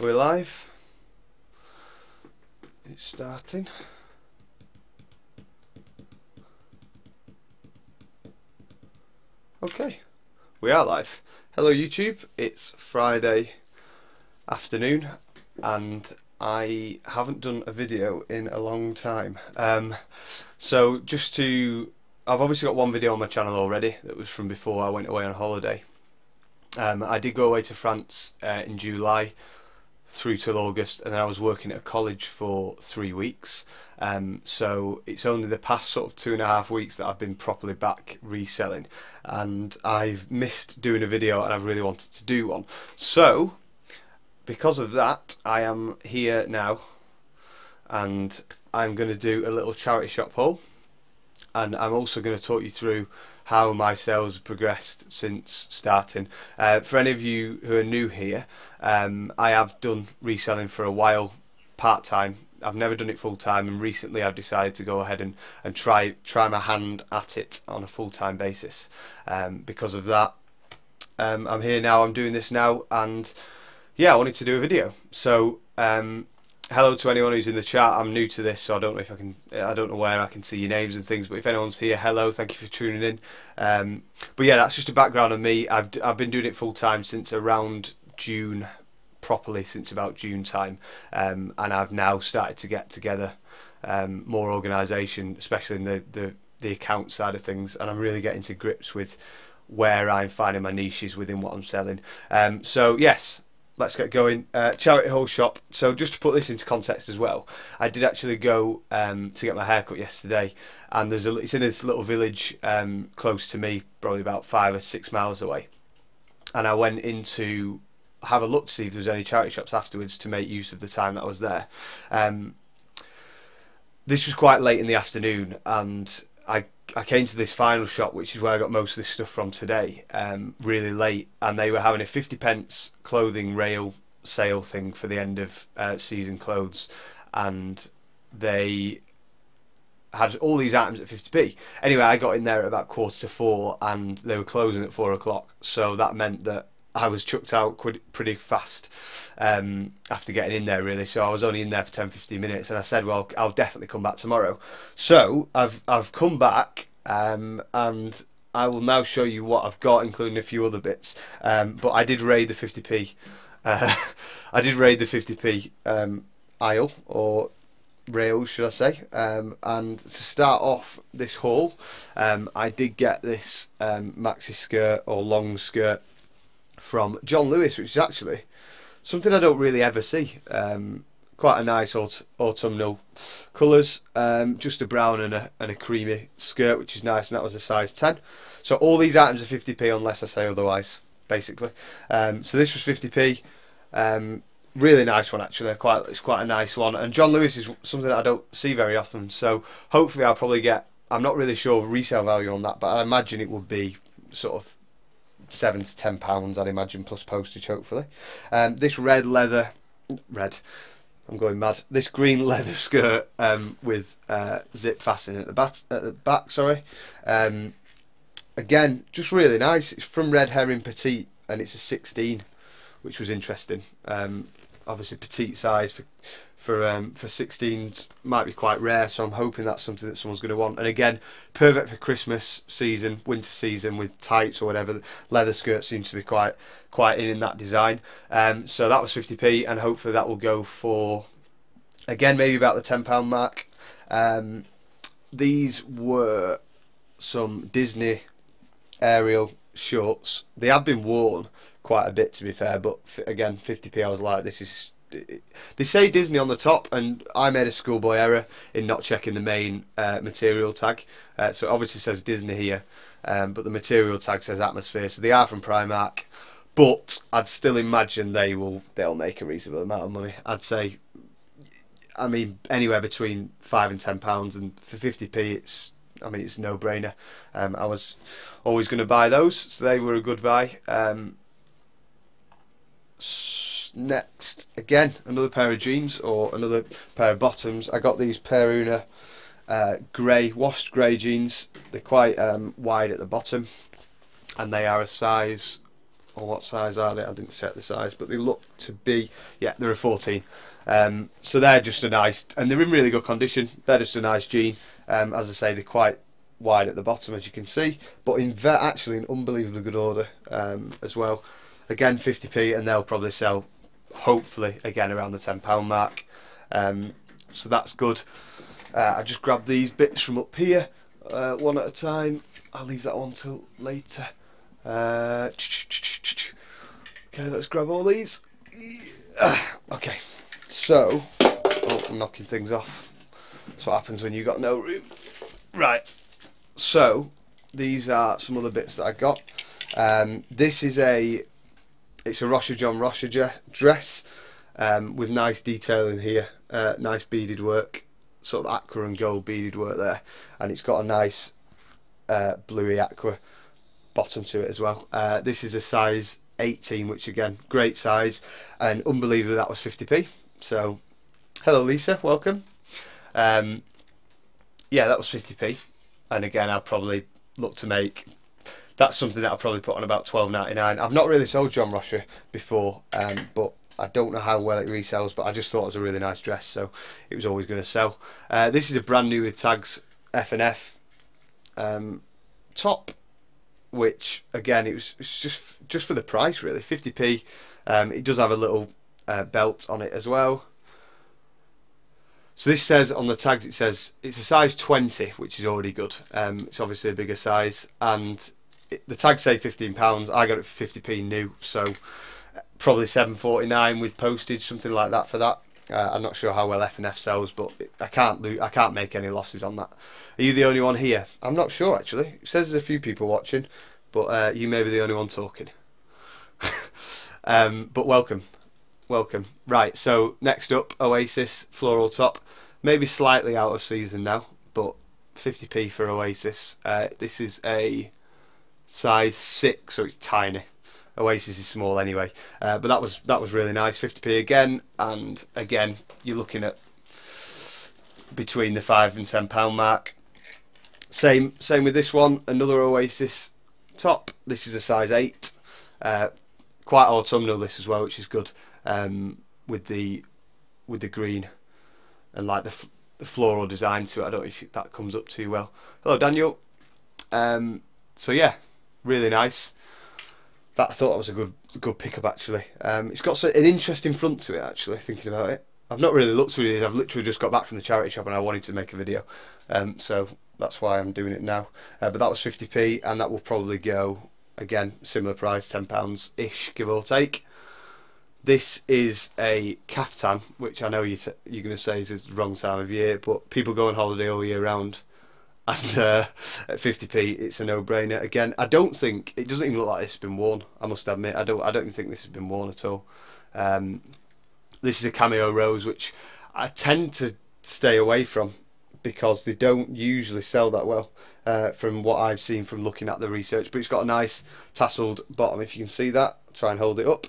We're live. It's starting. Okay, we are live. Hello YouTube, it's Friday afternoon and I haven't done a video in a long time. So I've obviously got one video on my channel already that was from before I went away on holiday. I did go away to France in July through till August, and then I was working at a college for 3 weeks. So it's only the past sort of 2.5 weeks that I've been properly back reselling, and I've missed doing a video and I've really wanted to do one. So because of that, I am here now and I'm going to do a little charity shop haul, and I'm also going to talk you through how my sales have progressed since starting. For any of you who are new here, I have done reselling for a while part-time. I've never done it full-time, and recently I've decided to go ahead and try my hand at it on a full-time basis. Because of that, I'm here now, I'm doing this now, and yeah, I wanted to do a video. So hello to anyone who's in the chat. I'm new to this, so I don't know I don't know where I can see your names and things, but if anyone's here, hello, thank you for tuning in. But yeah, that's just a background of me. I've been doing it full time since around June, properly since about June time, and I've now started to get together more organisation, especially in the account side of things, and I'm really getting to grips with where I'm finding my niches within what I'm selling. So yes, let's get going. Charity haul shop. So just to put this into context as well, I did actually go to get my hair cut yesterday, and it's in this little village close to me, probably about 5 or 6 miles away, and I went in to have a look to see if there was any charity shops afterwards to make use of the time that I was there. This was quite late in the afternoon, and I came to this final shop, which is where I got most of this stuff from today, really late, and they were having a 50p clothing rail sale thing for the end of season clothes, and they had all these items at 50p. Anyway, I got in there at about 3:45 and they were closing at 4 o'clock, so that meant that I was chucked out pretty fast after getting in there, really. So I was only in there for 10-15 minutes, and I said, well, I'll definitely come back tomorrow. So I've come back, and I will now show you what I've got, including a few other bits. But I did raid the 50p. I did raid the 50p aisle, or rails should I say, and to start off this haul, I did get this maxi skirt or long skirt from John Lewis, which is actually something I don't really ever see. Quite a nice autumnal colours, just a brown and a creamy skirt, which is nice, and that was a size 10. So all these items are 50p unless I say otherwise, basically. So this was 50p, really nice one actually. It's quite a nice one, and John Lewis is something that I don't see very often, so hopefully I'll probably get, I'm not really sure of resale value on that, but I imagine it would be sort of £7 to £10, I'd imagine, plus postage, hopefully. This I'm going mad. This green leather skirt with zip fastening at the back. Sorry. Again, just really nice. It's from Red Herring Petite, and it's a 16, which was interesting. Obviously, petite size for 16s might be quite rare, so I'm hoping that's something that someone's going to want. And again, perfect for Christmas season, winter season, with tights or whatever. Leather skirt seems to be quite in that design. So that was 50p, and hopefully that will go for, again, maybe about the £10 mark. These were some Disney Ariel shorts. They have been worn quite a bit, to be fair, but again, 50p, I was like, this is, they say Disney on the top, and I made a schoolboy error in not checking the main material tag. So it obviously says Disney here, but the material tag says Atmosphere, so they are from Primark, but I'd still imagine they'll make a reasonable amount of money. I'd say, I mean, anywhere between £5 and £10, and for 50p it's a no-brainer. I was always going to buy those, so they were a good buy. Next, again, another pair of jeans, or another pair of bottoms. I got these Peruna washed grey jeans. They're quite wide at the bottom, and they are a size or what size are they? I didn't check the size, but they look to be, yeah, they're a 14. So they're just a nice, and they're in really good condition. They're just a nice jean. As I say, they're quite wide at the bottom, as you can see, but actually in unbelievably good order as well. Again, 50p, and they'll probably sell, hopefully, again around the £10 mark. So that's good. I just grabbed these bits from up here, one at a time. I'll leave that one till later. Okay, let's grab all these. Okay, so, oh, I'm knocking things off. That's what happens when you've got no room. Right, so these are some other bits that I got. This is it's a Rocha John Rocha dress with nice detail in here, nice beaded work, sort of aqua and gold beaded work there, and it's got a nice bluey aqua bottom to it as well. This is a size 18, which again, great size, and unbelievably that was 50p. So hello Lisa, welcome. Yeah, that was 50p, and again I'll probably look to make, that's something that I'll probably put on about £12.99. I've not really sold John Rocha before, but I don't know how well it resells, but I just thought it was a really nice dress, so it was always going to sell. This is a brand new with tags F&F top, which again it's just for the price really, 50p. It does have a little belt on it as well. So this says on the tags, it says it's a size 20, which is already good. It's obviously a bigger size, and the tags say £15. I got it for 50p new, so probably £7.49 with postage, something like that for that. I'm not sure how well F&F sells, but I can't make any losses on that. Are you the only one here? I'm not sure actually. It says there's a few people watching, but you may be the only one talking. But welcome. Welcome. Right, so next up, Oasis floral top. Maybe slightly out of season now, but 50p for Oasis. This is a size 6, so it's tiny. Oasis is small anyway, but that was really nice. 50p again, and again you're looking at between the £5 and £10 mark. Same with this one, another Oasis top. This is a size 8. Quite autumnal this as well, which is good. With the green and like the floral design to it. I don't know if that comes up too well. Hello Daniel. So yeah, really nice. That I thought was a good pickup actually. It's got an interesting front to it actually, thinking about it. I've not really looked through it. I've literally just got back from the charity shop and I wanted to make a video, so that's why I'm doing it now. But that was 50p, and that will probably go, again, similar price, £10 ish, give or take. This is a caftan, which I know you're going to say is the wrong time of year, but people go on holiday all year round, and at 50p it's a no-brainer. Again, I don't think, it doesn't even look like this has been worn, I must admit. I don't even think this has been worn at all. This is a cameo rose, which I tend to stay away from because they don't usually sell that well, from what I've seen from looking at the research. But it's got a nice tasseled bottom, if you can see that. I'll try and hold it up.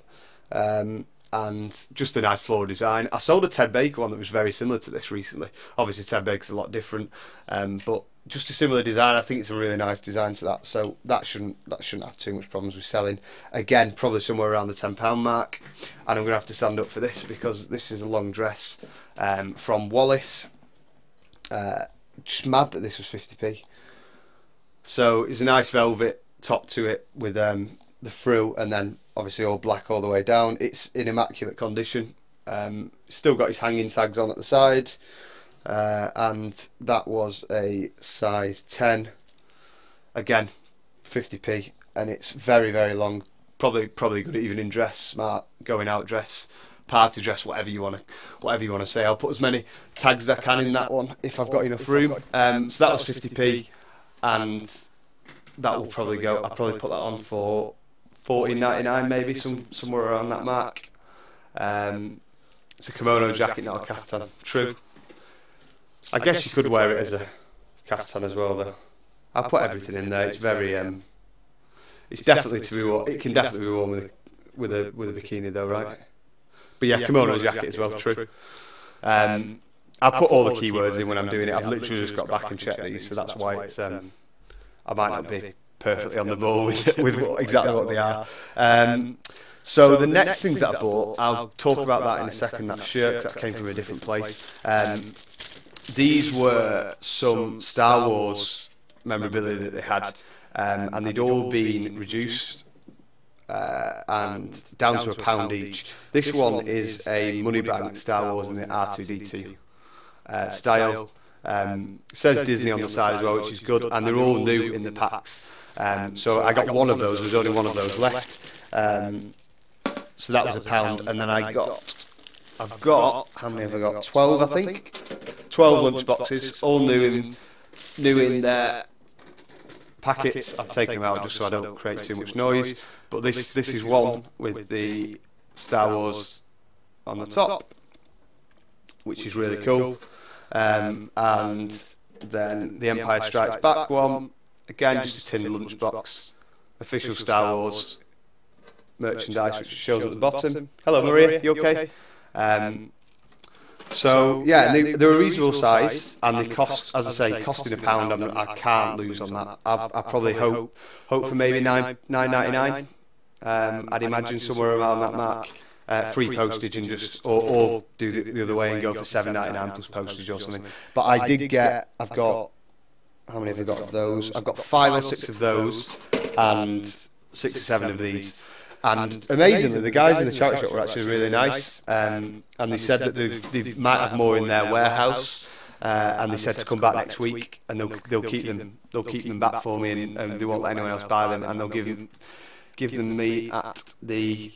And just a nice floral design. I sold a Ted Baker one that was very similar to this recently. Obviously Ted Baker's a lot different, but just a similar design. I think it's a really nice design to that, so that shouldn't have too much problems with selling. Again, probably somewhere around the £10 mark, and I'm gonna have to stand up for this because this is a long dress from Wallace. Just mad that this was 50p. So it's a nice velvet top to it with the frill, and then obviously all black all the way down. It's in immaculate condition. Still got his hanging tags on at the side, and that was a size 10. Again, 50p, and it's very, very long. Probably good even in dress, smart going out dress, party dress, whatever you want to say. I'll put as many tags as I can in that one if I've got enough room. So that was 50p, and that will probably go. I'll probably put that on for £14.99, maybe somewhere around that mark. It's a kimono jacket, not a kaftan. True. I guess you could wear it as a kaftan as well, though. I'll put everything in there. It's very it's definitely to be worn. It can definitely be worn with a bikini though, right? But yeah, kimono jacket as well. True. I'll put all the keywords in when I'm doing it. I've literally just got back and checked these, so that's why it's I might not be perfectly on the ball with exactly what they are. So the next things that I bought, I'll talk about that in a second. That shirt, 'cause that came from a different place. These were some Star Wars memorabilia that they had, and they'd all been reduced and down to £1 each. This one is a money bag Star Wars in the R2-D2 style. Says Disney on the side as well, which is good, and they're all new in the packs. So I got one of those. There's only one of those left. So that was £1, and then I've got, how many have I got? 12, I think. 12 lunch boxes, all new in their packets. I've taken them out just so I don't create too much noise. But this is one with the Star Wars on the top, which is really cool. And then the Empire Strikes Back one, again just a tin lunchbox, official Star Wars merchandise, which shows at the bottom. Hello Maria, you okay? So yeah, they're a reasonable size, and they cost, as I say, costing £1. I can't lose on that. I probably hope for maybe £9.99. I'd imagine somewhere around that mark. Free postage, and just or do the other way and go for £7.99 plus postage or something. But I did get, I've got, how many have I got of those? I've got 5 or 6 of those and 6 or 7 of these. And amazingly, the guys in the charity shop were actually really nice, and they said that they might have more in their warehouse, and they said to come back next week, and they'll keep them back for me, and they won't let anyone else buy them, and they'll give them me at the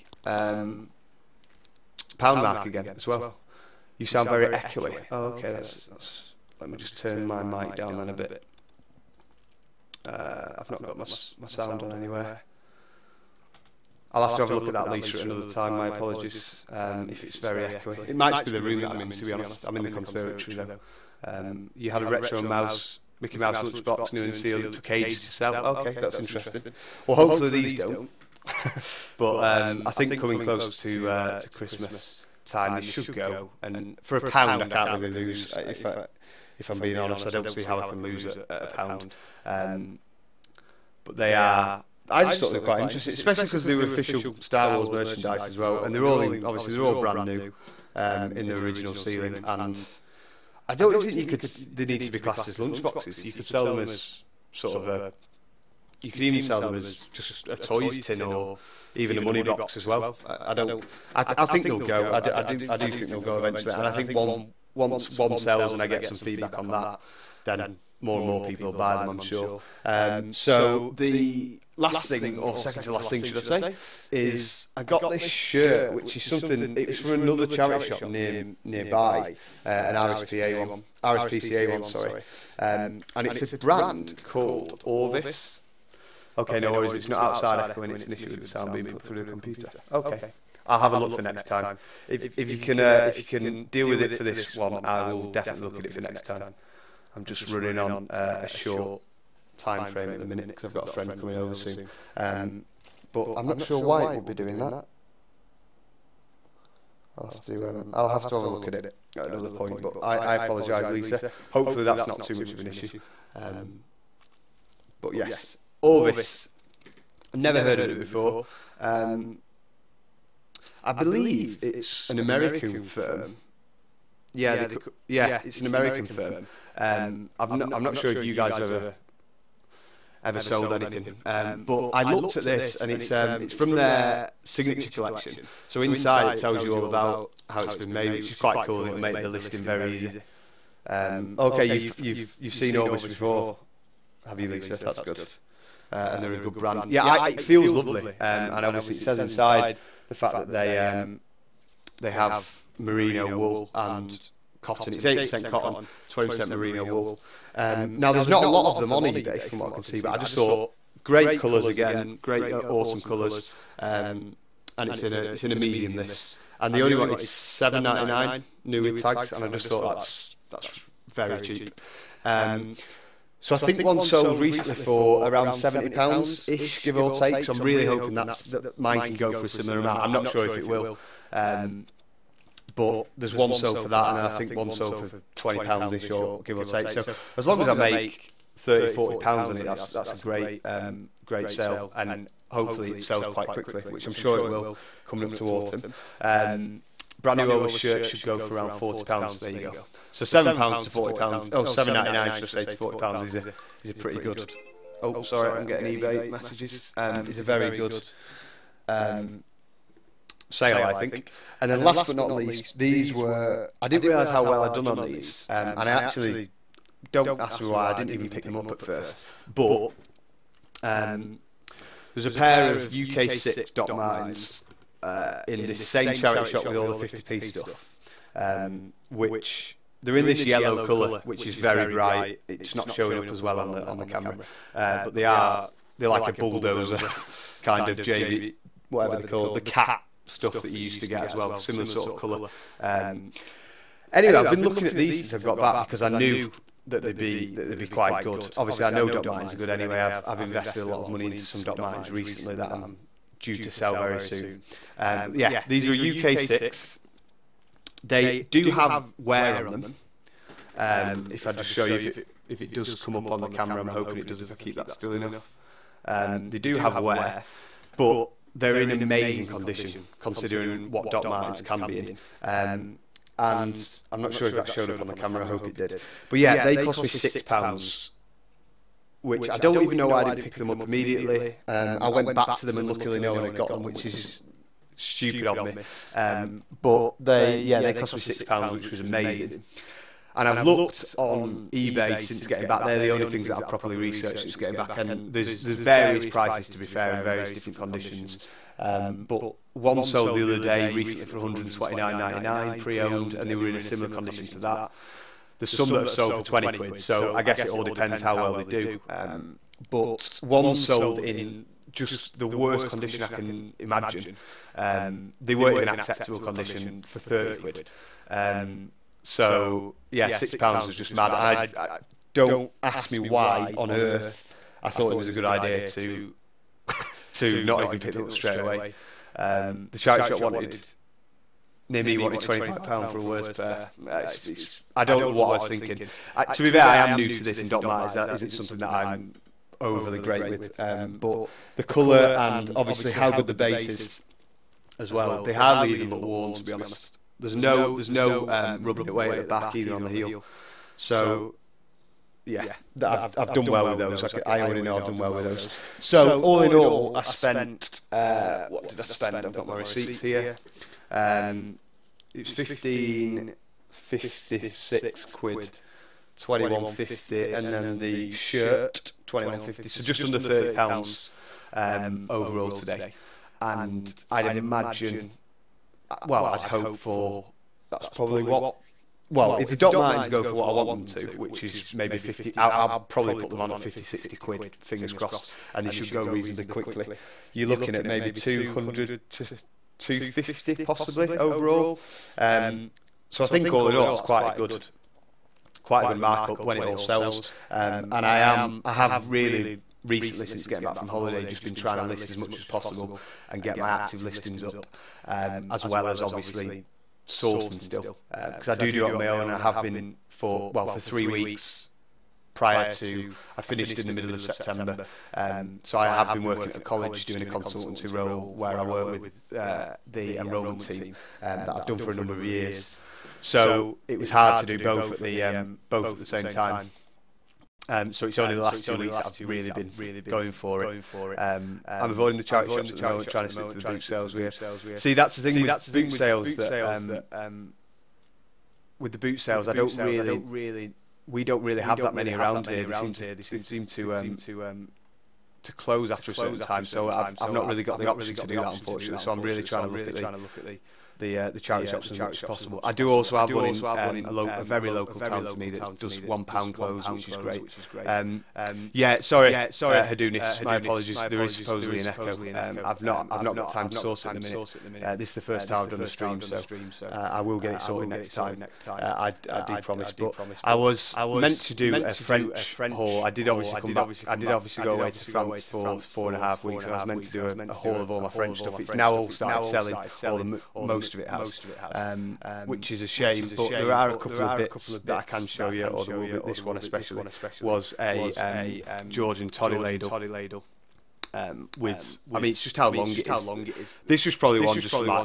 pound mark again as well. You sound very echoey. Oh, okay. That's. Let me just turn my mic down then a bit. I've not got my sound on anywhere. I'll have to have a look at that later at another time. My apologies if it's very echoey. It might just be the room that I'm in, to be honest. I'm in the conservatory though. You had a retro mouse, Mickey Mouse lunchbox, new and sealed. It took ages to sell. Okay, that's interesting. Well, hopefully these don't. But I think coming close to Christmas time, they should go. And for £1, I can't really lose. If I'm being honest, I don't see how I can lose at £1. But they are. I just thought they were quite interesting, especially because they were official Star Wars merchandise as well, and they're all obviously they're all brand new in the original sealing. And I don't think they need to be classed as lunchboxes. You could sell them as sort of a. You could even sell them as just a toys tin or even a money box as well. I think they'll go. I do think they'll go eventually, and I think once one sells and I get some feedback on that, then more and more people will buy them, I'm sure. So the last thing, or second to last thing, should I say, is I got this shirt, which is something. It's from another charity shop nearby, an RSPCA one, sorry, and it's a brand called Orvis. Okay, no worries, it's not outside echoing, it's an issue with the sound being put through the computer. Okay, I'll have a look for next time. If you can deal with it for this one, I will definitely look at it for next time. I'm just running on a short time frame at the minute because I've got a friend coming over soon. But I'm not sure why it will be doing that. I'll have to have a look at it at another point. But I apologise, Lisa. Hopefully that's not too much of an issue. But yes, Orvis. I've never heard of it before. I believe it's an American firm. Yeah, it's an American firm. I'm not sure if you guys have ever sold anything, but I looked at this, and it's from their signature collection. So inside it tells you all about how it's been made, which is quite cool. It'll make the listing very easy. Okay, you've seen Orvis before, have you, Lisa? That's good. And they're a good brand. Yeah, it feels lovely. And obviously it says inside the fact that they have merino wool and cotton. It's 8% cotton, 20% merino wool. Now there's not a lot of them on eBay from what I can see, but I just thought great colours again, great autumn colours, and it's in a medium this, and the only one is £7.99 new with tags, and I just thought that's very cheap. So I think one sold recently for around £70 ish, give or take. So I'm really hoping that mine can go for a similar amount. I'm not sure if it will. But there's one sold for that, and I think one sold for £20 ish, or give or take. So as long as I make £30–40 on it, that's a great sale, and hopefully it sells quite quickly, which I'm sure it will coming up to autumn. Brand new over shirt should go for around £40. There you go. So £7 to £40. Oh, £7.99 should I say to £40 is a pretty good. Oh, sorry, I'm getting eBay messages. It's a very good sale, I think. And then last but not least, these were, I didn't realise how well I'd done on these, and I actually, don't ask me why, I didn't even pick them up at first, but there's a pair of UK6 dot mines in this same charity shop with all the 50p stuff, which they're in this yellow colour, which is very bright. It's not showing up as well on the camera, but they're like a bulldozer kind of JV, whatever they call it, the cat stuff that you used to get as well, similar sort of colour. Anyway, I've been looking at these since I've got back because I knew that they'd be quite good. Obviously, I know dot mines are good anyway. I've invested a lot of money into some dot mines recently that I'm due to sell very soon. Yeah, these are UK6. They do have wear on them. If I just show you, if it does come up on the camera, I'm hoping it does if I keep that still enough. They do have wear, but they're in amazing condition considering what dot mines can be in. And I'm not sure if that showed up on the camera, I hope it did. But yeah, they cost me £6, which I don't even know why I didn't pick them up immediately. I went back to them and luckily no one had got them, which is stupid of me. But they cost me £6, which was amazing. And I've looked on eBay since getting back. They're the only things that I've properly researched since getting back. And there's various prices, to be fair, in various different conditions. But one sold the other day recently for £129.99 pre-owned, and they were in a similar condition to that. There's some that have sold for 20 quid, so I guess it all depends how well they do. But one sold in just the worst condition I can imagine. They weren't in acceptable condition for 30 quid. So yeah, £6 was just mad. I don't ask me why on earth I thought it was a good idea to not even pick them up straight away. The charity shop wanted £25 for a worse pair. I don't know what I was thinking. To be fair, I am new to this in dot mines. That isn't something that I'm overly great with. But the colour and obviously how good the base is as well. They hardly even look worn, to be honest. There's no rubbing away at the back either on the heel. So yeah, I've done well with those. I already know I've done well with those. So all in all, I spent what did I spend? I've got my receipts here. It was £15.56, £21.50, and then the shirt £21.50. So just under £30 overall today. And I'd imagine. Well, I'd hope for that's probably what. Well, if the dot mines go for what I want them to, which is maybe 50, I'll probably put them on at 50–60 quid, fingers crossed, and they should go reasonably quickly. You're looking at maybe 200 to 250 possibly overall. So I think all in all, it's quite a good markup when it all sells. And I have really recently, since getting back from holiday, just been trying to list as much as possible and get my active listings up, as well as obviously sourcing still, because I do it on my own, and I have been for 3 weeks prior to, I finished in the middle of September, so I have been working at a college doing a consultancy role where I work with the enrolment team that I've done for a number of years, so it was hard to do both at the same time. So it's only the last 2 weeks that I've really been going for it. I'm avoiding the charity shops at the moment, trying to stick to the boot sales. See, that's the thing with boot sales, that with the boot sales, we don't really have that many around here. They seem to close after a certain time, so I've not really got the option to do that, unfortunately. So I'm really trying to look at the charity shops as much as possible. I do also have one in a very local town to me that does £1 close, which is great. Sorry, Hadunis, my apologies. There is supposedly an echo. I've not got time to source it at the minute. This is the first time I've done a stream, so I will get it sorted next time. I do promise. But I was meant to do a French haul. I did obviously come back. I did obviously go away to France for 4.5 weeks, and I was meant to do a haul of all my French stuff. It's now all started selling, or most most of it has, which is a shame. But there are a couple of bits that I can show you, or there will be. This one especially was a Georgian toddy ladle. I mean, it's just how long it is. This was probably one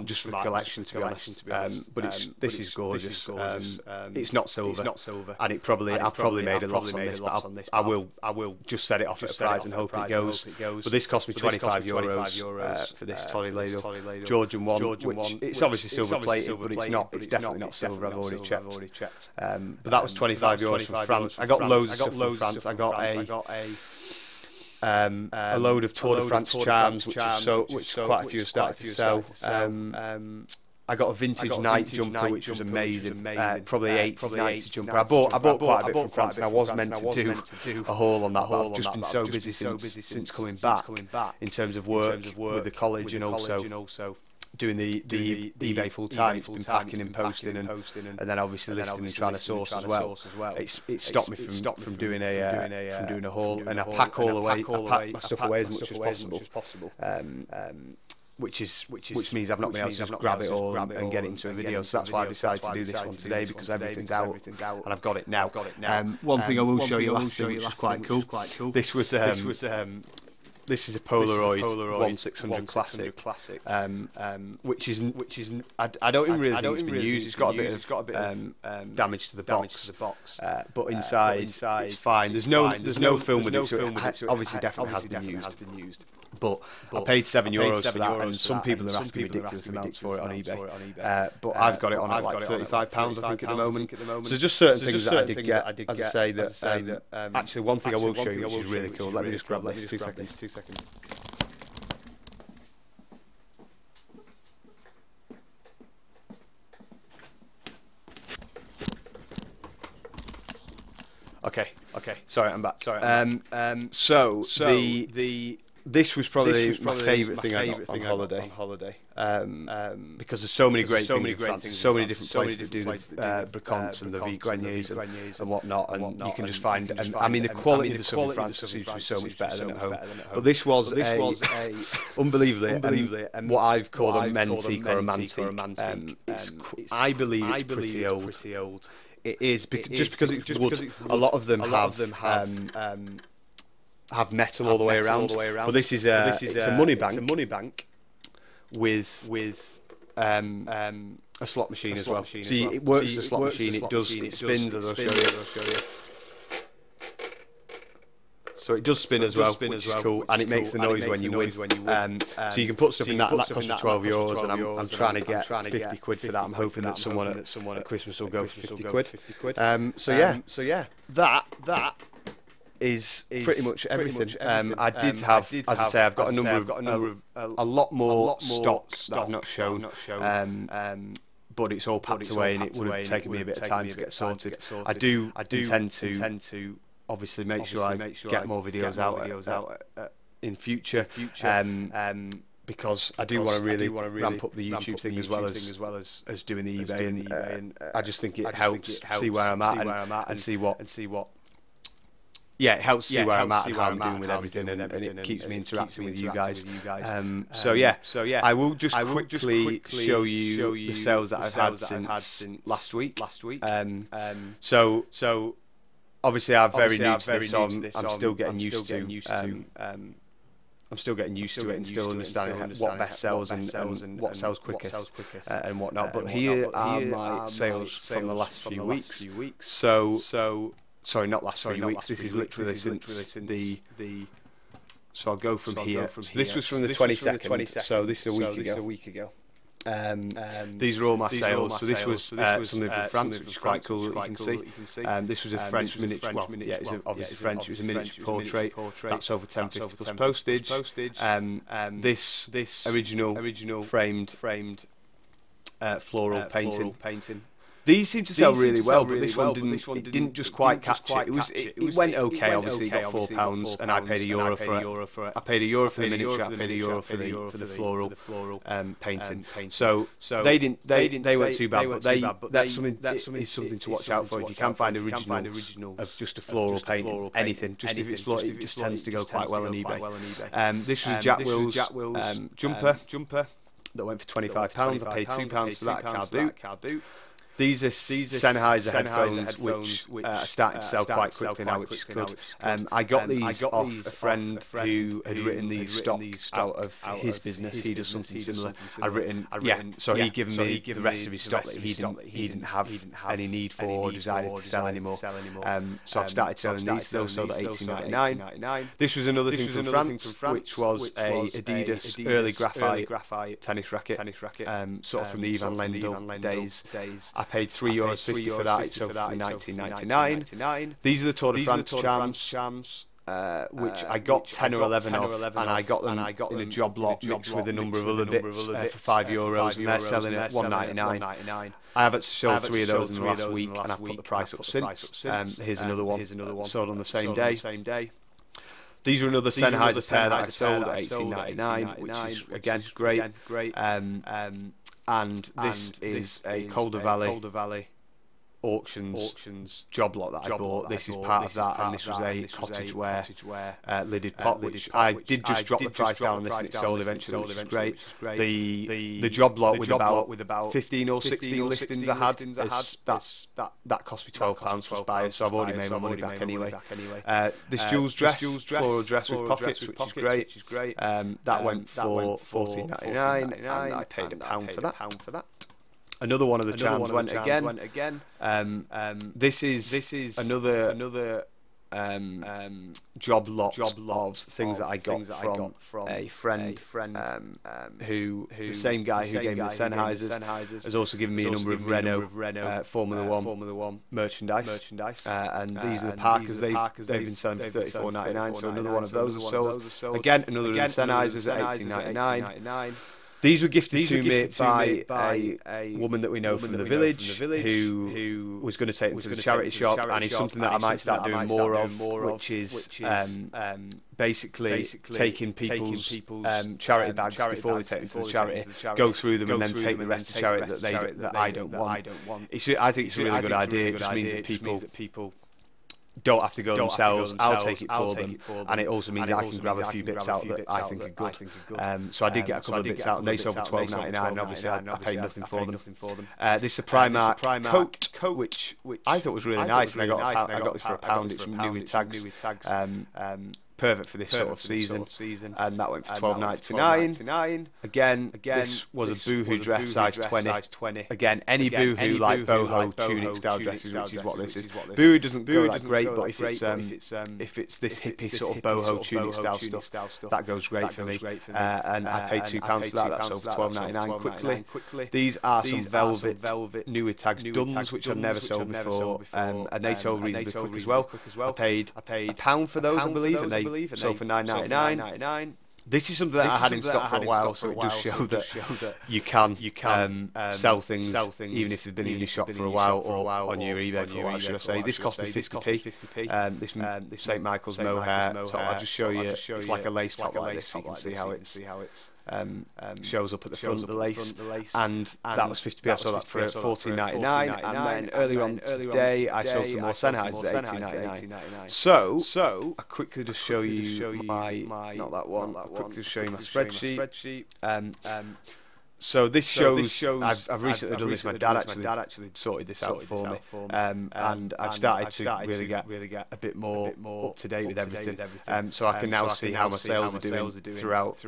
just for collection, to be honest. But this is gorgeous. It's not silver, and I've probably made a loss on this. But I will just set it off at a price and hope it goes. But this cost me €25 for this toddy ladle, Georgian one, which it's obviously silver plated, but it's not. It's definitely not silver. I've already checked. But that was €25 from France. I got loads of stuff from France. I got a load of Tour de France charms, which quite a few have started to sell. I got a vintage Nike jumper, which was amazing. Probably 80s Nike jumper. I bought quite a bit from France, and I was meant to do a haul on that, but I've just been so busy since coming back in terms of work with the college, and also doing the eBay full time. It's been packing and posting, and then obviously listing and trying to source as well. It stopped me from doing a haul, and I pack all away. I pack my stuff away as much as possible. Which means I've not been able to just grab it all and get it into a video. So that's why I decided to do this one today, because everything's out and I've got it now. One thing I will show you last thing, which is quite cool. This is a Polaroid 1600 classic, which is I don't even really think it's been used. It's got a bit of damage to the box, but inside it's fine. There's no film with it, so it obviously definitely has been used. But I paid €7 for that, and some people are asking ridiculous amounts for it on eBay. But I've got it on at like £35, I think, at the moment. So just certain things that I did get. As I say, that actually one thing I will show you, which is really cool. Let me just grab this. 2 seconds. Okay. Sorry, I'm back. This was probably my favourite thing I got on holiday. Because there's so many great things in France, so many different places that do the bricants and the Greniers and whatnot, and you can just find. And I mean, the quality of the stuff in France seems to be so much better than at home. But this was unbelievably what I've called a mentique or a mantique. I believe it's pretty old. It is because it's wood. A lot of them have metal all the way around. But this is a money bank with a slot machine as well. See, it works as a slot machine. It spins, as I'll show you. So it does spin as well, which is cool, and it makes the noise when you win. So you can put stuff in that, and that costs me €12, and I'm trying to get 50 quid for that. I'm hoping that someone at Christmas will go for 50 quid. So yeah, that is pretty much everything. I did have, as I say, I've got a lot more stock that I've not shown. But it's all packed away, and it would have taken me a bit of time to get sorted. I do intend to obviously make sure I get more videos out in future, because I do want to really ramp up the YouTube thing as well as doing the eBay, and I just think it helps see where I'm at and see what. Yeah, it helps see where I'm at and how I'm doing with everything, and it keeps me interacting with you guys. So yeah, I will just quickly show you the sales that I've had since last week. So obviously I'm very new to this, so I'm still getting used to. I'm still getting used to it and still understanding what best sells and what sells quickest and whatnot. But here are my sales from the last few weeks. Sorry, not last 3 weeks. This is literally since the. So I'll go from here. So this was from the 22nd. So this is a week ago. These are all my sales. So this was something from France, which is quite cool that you can see. This was a French miniature. Well, yeah, it's obviously French. It was a miniature portrait. That's over £10.50 plus postage. This original framed floral painting. These seem to sell really well, but this one didn't just quite catch it. It went okay. Obviously, it got £4, and I paid €1 for it. I paid €1 for the miniature. I paid €1 for the floral painting. So they weren't too bad, but that's something to watch out for. If you can find original of just a floral painting, anything, just if it's floral, it just tends to go quite well on eBay. This was a Jack Wills jumper. that went for £25. I paid £2 for that car boot. These are Sennheiser headphones, which are starting to sell quite quickly now, which is good. I got these off a friend who had written these stock out of his business. He does something similar. So he given me the rest of his stock that he didn't have any need for or decided to sell anymore. So I've started selling these. Those sold at £18.99. This was another thing from France, which was a Adidas early graphite tennis racket, sort of from the Ivan Lendl days. I paid €3.50 for that. It sold for £19.99. These are the Tour de France charms, which I got 10 or 11 of, and I got them in a job lot mixed with a number of other bits for €5, and they're selling at £1.99. I have actually sold 3 of those in the last week, and I've put the price up since. Here's another one sold on the same day. These are another Sennheiser pair that I sold at £18.99, which is again great. And this is a Calder Valley auctions job lot that I bought. This is part of that, and this was a cottage wear lidded pot, which I did just drop the price down on this, and it sold eventually, which is great. The job lot with about 15 or 16 listings I had, that cost me £12 for buyers, so I've already made my money back anyway. This Jules dress, floral dress with pockets, which is great. That went for £14.99, and I paid £1 for that. Another one of the charms went again. This is another job lot of things that I got from a friend who the same guy who gave me the Sennheisers has also given me a number of Renault Formula 1 merchandise. And these are the Parkers. They've been selling for £34.99, so another one of those was sold. Again, another of the Sennheisers at £18.99. These were gifted to me by a woman that we know from the village who was going to take them to the charity shop, and it's something that I might start doing more of, which is basically taking people's charity bags before they take them to the charity, go through them, and then take the rest of the charity that I don't want. I think it's a really good idea. It just means that people don't have to go themselves. I'll take it for them, and it also means I can grab a few bits out that I think are good. So I did get a couple of bits out, and they sold for £12.99, and obviously I paid nothing for them. This is a Primark coat, which I thought was really nice, and I got this for £1. It's new with tags. Perfect for this sort of season, and that went for £12.99. Again, this was a Boohoo dress, size 20. Again, any Boohoo like boho tunic style dresses, which is what this is. Boohoo doesn't go that great, but if it's this hippie sort of boho tunic style stuff, that goes great for me. And I paid £2 for that. That sold for £12.99 quickly. These are some velvet new with tags Duns, which I've never sold before, and they sold reasonably quick as well. I paid £1 for those, I believe, and they sold for £9.99. This is something that I had in stock for a while, so it does show that you can sell things even if they've been in your shop for a while or on your eBay for a while, should I say. This cost me 50p. This St Michael's mohair top, I'll just show you. It's like a lace top like this, so you can see how it's shows up at the front of the lace, and that was 50p. I sold that for £14.99, and then earlier on today I sold some more Sennheisers at £18.99. So I quickly just show you my not that one. I'll quickly just show you my spreadsheet. So this shows I've recently done this. My dad actually sorted this out for me, and I've started to really get a bit more up to date with everything. So I can now see how my sales are doing throughout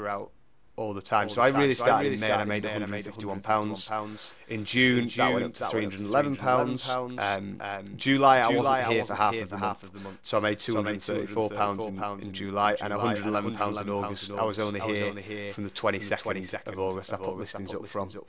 all the time. So I really started in May, and I made £151. In June, that went up to £311. July, I wasn't here for half of the month, so I made £234 in July, and £111 in August. I was only here from the 22nd of August. I put listings up from, so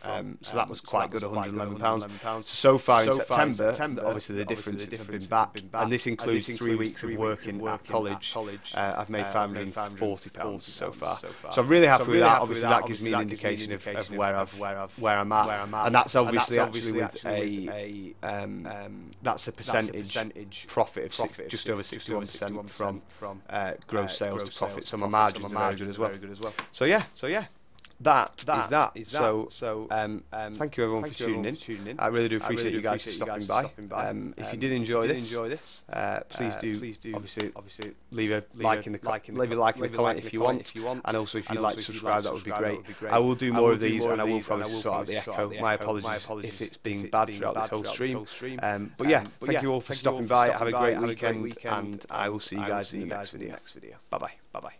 that was quite good, £111. So far in September, obviously the difference has been back, and this includes 3 weeks of working at college. I've made £540 so far, so I'm really happy with that. Obviously that gives me an indication of where I'm at, and that's obviously with that's a percentage profit of just over 61% from gross sales to profit. So my margins are very good as well. So yeah. that is that. So thank you everyone for tuning in. I really do appreciate you guys for stopping by. If you did enjoy this, please do obviously leave a like in the comment if you want, and also if you'd like to subscribe, that would be great. I will do more of these, and I will probably sort out the echo. My apologies if it's been bad throughout this whole stream. But yeah, thank you all for stopping by. Have a great weekend, and I will see you guys in the next video. Bye bye.